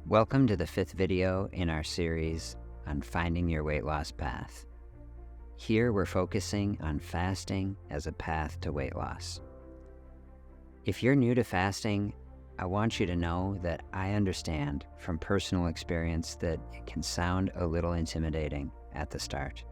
Welcome to the fifth video in our series on finding your weight loss path. Here we're focusing on fasting as a path to weight loss. If you're new to fasting, I want you to know that I understand from personal experience that it can sound a little intimidating at the start.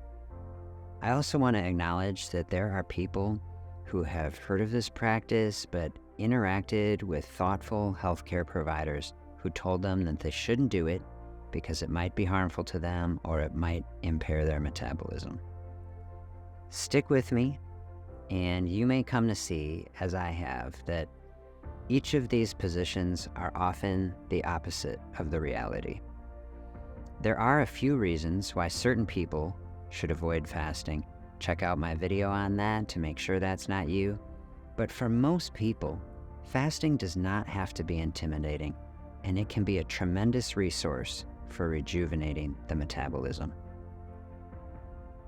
I also want to acknowledge that there are people who have heard of this practice but interacted with thoughtful healthcare providers who told them that they shouldn't do it because it might be harmful to them or it might impair their metabolism. Stick with me, and you may come to see, as I have, that each of these positions are often the opposite of the reality. There are a few reasons why certain people should avoid fasting. Check out my video on that to make sure that's not you. But for most people, fasting does not have to be intimidating, and it can be a tremendous resource for rejuvenating the metabolism.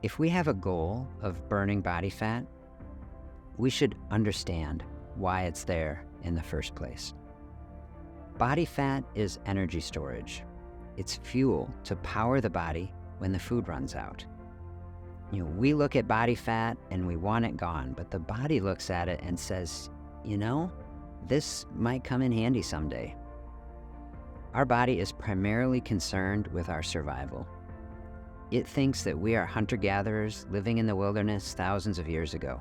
If we have a goal of burning body fat, we should understand why it's there in the first place. Body fat is energy storage. It's fuel to power the body when the food runs out. We look at body fat and we want it gone, but the body looks at it and says, this might come in handy someday. Our body is primarily concerned with our survival. It thinks that we are hunter-gatherers living in the wilderness thousands of years ago.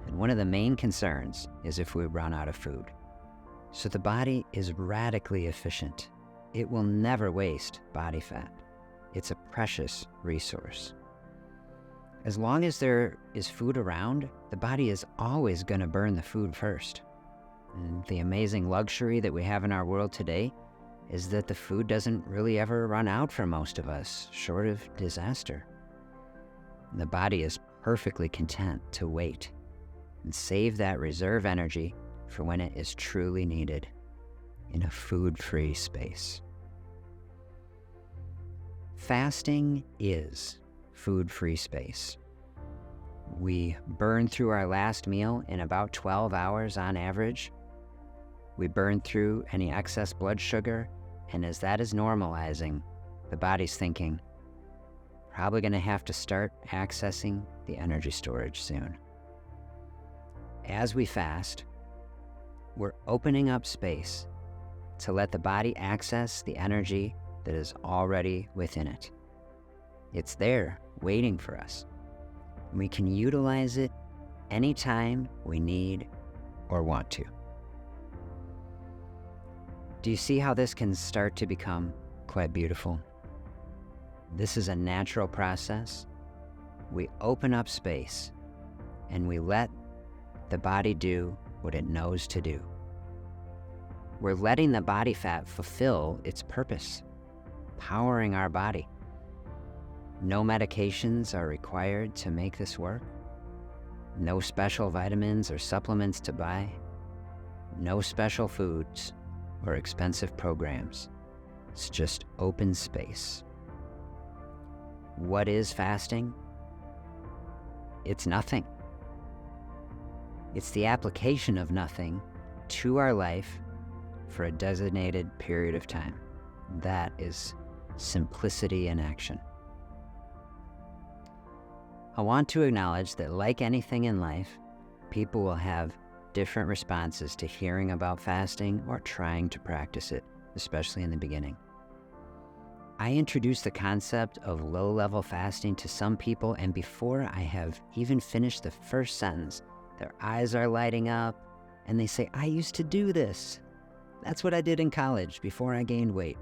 And one of the main concerns is if we run out of food. So the body is radically efficient. It will never waste body fat. It's a precious resource. As long as there is food around, the body is always going to burn the food first. And the amazing luxury that we have in our world today is that the food doesn't really ever run out for most of us, short of disaster. The body is perfectly content to wait and save that reserve energy for when it is truly needed in a food-free space. Fasting is food-free space. We burn through our last meal in about 12 hours on average. We burn through any excess blood sugar, and as that is normalizing, the body's thinking, probably going to have to start accessing the energy storage soon. As we fast, we're opening up space to let the body access the energy that is already within it. It's there, waiting for us. And we can utilize it anytime we need or want to. Do you see how this can start to become quite beautiful? This is a natural process. We open up space and we let the body do what it knows to do. We're letting the body fat fulfill its purpose, powering our body. No medications are required to make this work. No special vitamins or supplements to buy. No special foods or expensive programs. It's just open space. What is fasting? It's nothing. It's the application of nothing to our life for a designated period of time. That is simplicity in action. I want to acknowledge that, like anything in life, people will have different responses to hearing about fasting or trying to practice it, especially in the beginning. I introduced the concept of low-level fasting to some people, and before I have even finished the first sentence, their eyes are lighting up, and they say, I used to do this. That's what I did in college before I gained weight.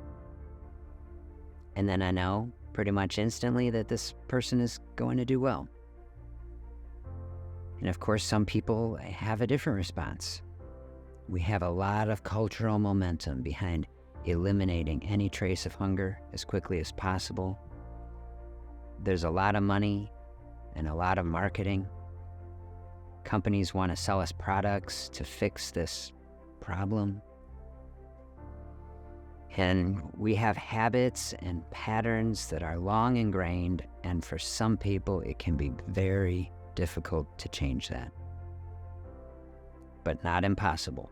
And then I know pretty much instantly that this person is going to do well. And of course, some people have a different response. We have a lot of cultural momentum behind eliminating any trace of hunger as quickly as possible. There's a lot of money and a lot of marketing. Companies want to sell us products to fix this problem. And we have habits and patterns that are long ingrained, and for some people it can be very difficult to change that. But not impossible.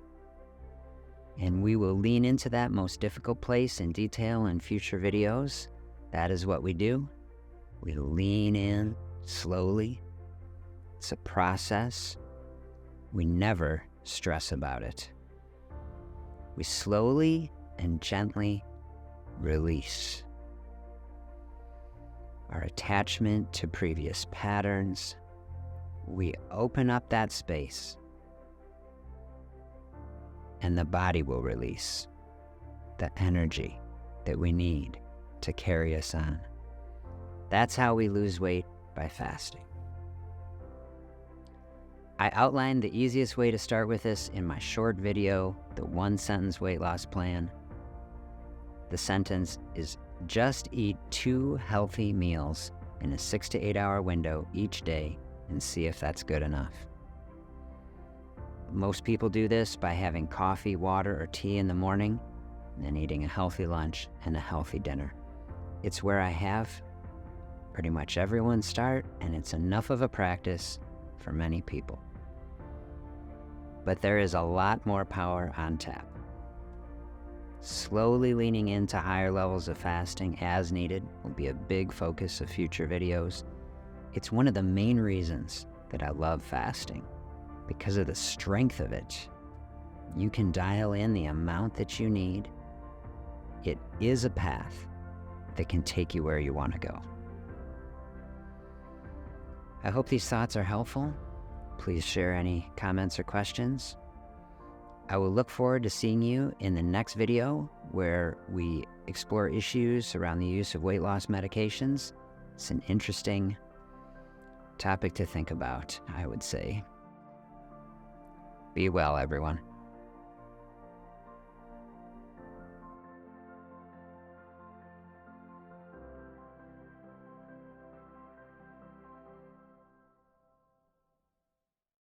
And we will lean into that most difficult place in detail in future videos. That is what we do. We lean in slowly. It's a process. We never stress about it. We slowly and gently release our attachment to previous patterns. We open up that space, and the body will release the energy that we need to carry us on. That's how we lose weight, by fasting. I outlined the easiest way to start with this in my short video, the 1-sentence weight loss plan. The sentence is just eat 2 healthy meals in a 6 to 8 hour window each day and see if that's good enough. Most people do this by having coffee, water, or tea in the morning, and then eating a healthy lunch and a healthy dinner. It's where I have pretty much everyone start, and it's enough of a practice for many people. But there is a lot more power on tap. Slowly leaning into higher levels of fasting as needed will be a big focus of future videos. It's one of the main reasons that I love fasting, because of the strength of it. You can dial in the amount that you need. It is a path that can take you where you want to go. I hope these thoughts are helpful. Please share any comments or questions. I will look forward to seeing you in the next video where we explore issues around the use of weight loss medications. It's an interesting topic to think about, I would say. Be well, everyone.